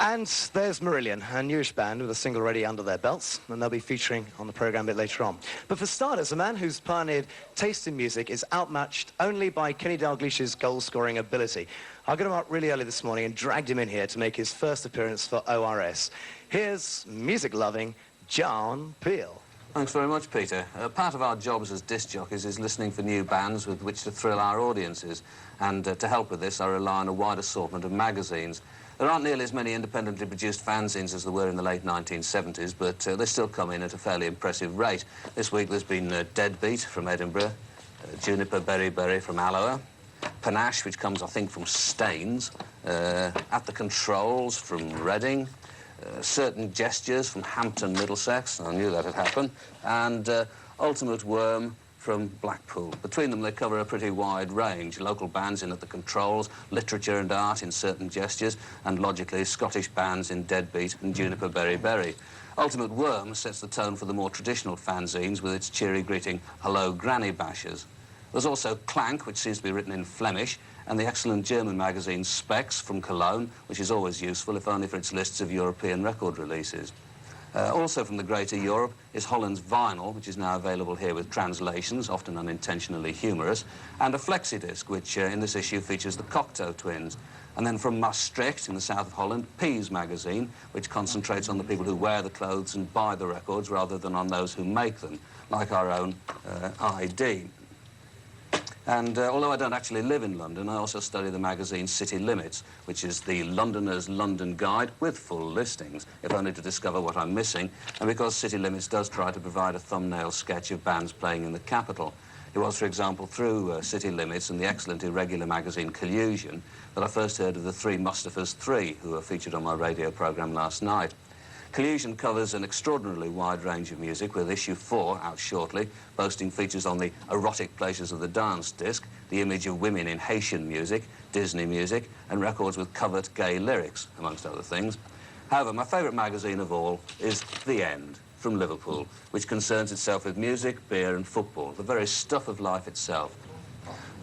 And there's Marillion, a newish band with a single already under their belts, and they'll be featuring on the programme a bit later on. But for starters, a man who's pioneered taste in music is outmatched only by Kenny Dalglish's goal-scoring ability. I got him up really early this morning and dragged him in here to make his first appearance for ORS. Here's music-loving John Peel. Thanks very much, Peter. Part of our jobs as disc jockeys is listening for new bands with which to thrill our audiences. And to help with this, I rely on a wide assortment of magazines. There aren't nearly as many independently produced fanzines as there were in the late 1970s, but they still come in at a fairly impressive rate. This week there's been Deadbeat from Edinburgh, Juniper Berry Berry from Alloa, Panache, which comes, I think, from Staines, At the Controls from Reading, Certain Gestures from Hampton, Middlesex, I knew that had happened, and Ultimate Worm from Blackpool. Between them, they cover a pretty wide range. Local bands in At the Controls, literature and art in Certain Gestures, and logically, Scottish bands in Deadbeat and Juniper Berry Berry. Ultimate Worm sets the tone for the more traditional fanzines with its cheery greeting, Hello Granny Bashers. There's also Clank, which seems to be written in Flemish, and the excellent German magazine Specs from Cologne, which is always useful, if only for its lists of European record releases. Also from the greater Europe is Holland's Vinyl, which is now available here with translations, often unintentionally humorous, and a flexi-disc, which in this issue features the Cocteau Twins. And then from Maastricht, in the south of Holland, Peas magazine, which concentrates on the people who wear the clothes and buy the records rather than on those who make them, like our own ID. And although I don't actually live in London, I also study the magazine City Limits, which is the Londoner's London Guide with full listings, if only to discover what I'm missing, and because City Limits does try to provide a thumbnail sketch of bands playing in the capital. It was, for example, through City Limits and the excellent irregular magazine Collusion that I first heard of the three Mustafas 3, who were featured on my radio programme last night. Collusion covers an extraordinarily wide range of music, with issue 4, out shortly, boasting features on the erotic pleasures of the dance disc, the image of women in Haitian music, Disney music, and records with covert gay lyrics, amongst other things. However, my favourite magazine of all is The End, from Liverpool, which concerns itself with music, beer and football, the very stuff of life itself.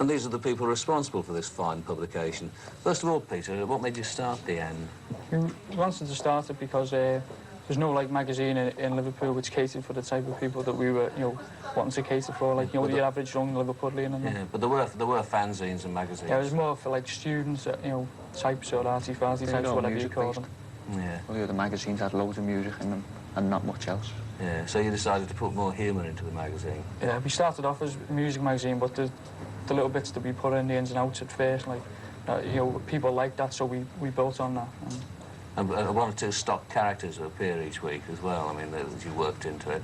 And these are the people responsible for this fine publication. First of all, Peter, what made you start The End? We wanted to start it because there's no magazine in Liverpool which catered for the type of people that we were, wanting to cater for, the average young Liverpudlian. And yeah, but there were fanzines and magazines. Yeah, it was more for students, types or arty-farty types, whatever you call them. Yeah. Well, the magazines had loads of music in them and not much else. Yeah, so you decided to put more humour into the magazine. Yeah, we started off as a music magazine, but the little bits that we put in, the ins and outs at first, people liked that, so we built on that. And one or two stock characters appear each week as well. I mean, that you worked into it.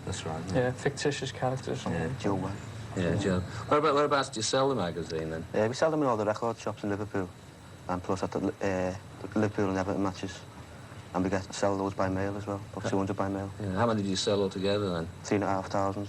That's right. Yeah, fictitious characters. Yeah, Joe. Yeah, Joe. Whereabouts do you sell the magazine then? We sell them in all the record shops in Liverpool, and plus at the Liverpool and Everton matches. And we sell those by mail as well, about 200 by mail. Yeah. How many did you sell altogether then? 3,500.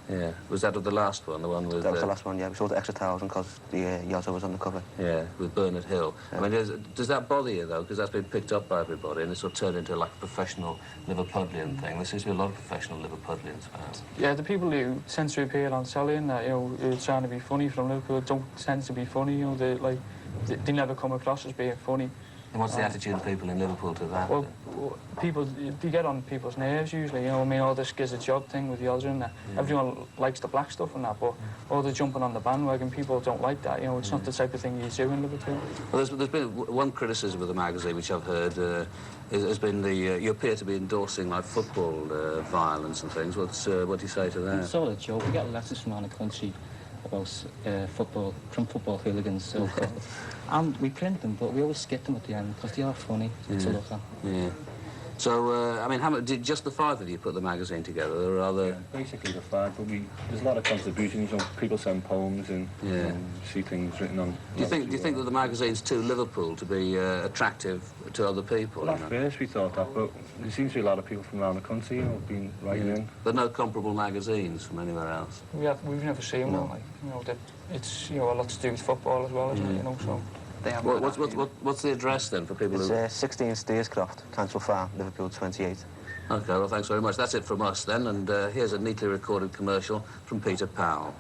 Yeah. Was that the last one, the one with... That was the last one, yeah. We sold the extra 1,000 because the Yozza was on the cover. Yeah, with Bernard Hill. Yeah. I mean, does that bother you, though? Because that's been picked up by everybody and it's sort of turned into a professional Liverpudlian thing. There seems to be a lot of professional Liverpudlians fans. Yeah, the people who tend to appear on telling that, who are trying to be funny from Liverpool don't tend to be funny, they never come across as being funny. And what's the attitude of people in Liverpool to that? Well, they get on people's nerves usually, all this gives a job thing with the Yozza and that. Yeah. Everyone likes the black stuff and that, but all the jumping on the bandwagon, people don't like that, it's not the type of thing you do in Liverpool. Well, there's been one criticism of the magazine which I've heard has been you appear to be endorsing football violence and things. What do you say to that? It's all a joke. We get letters from around the country about football hooligans, so-called. And we print them, but we always skip them at the end because they are funny to look at. Yeah. So, I mean, did just the five of you put the magazine together? Or are there... Yeah, basically the five, but there's a lot of contributions. People send poems and see things written on. Do you think that the magazine's too Liverpool to be attractive to other people? Well, at first we thought that, but there seems to be a lot of people from around the country, been writing in. There are no comparable magazines from anywhere else. We've never seen one. It's a lot to do with football as well, isn't it? So. What's the address then for people who... It's 16 Steerscroft, Council Farm, Liverpool 28. OK, well, thanks very much. That's it from us then, and here's a neatly recorded commercial from Peter Powell.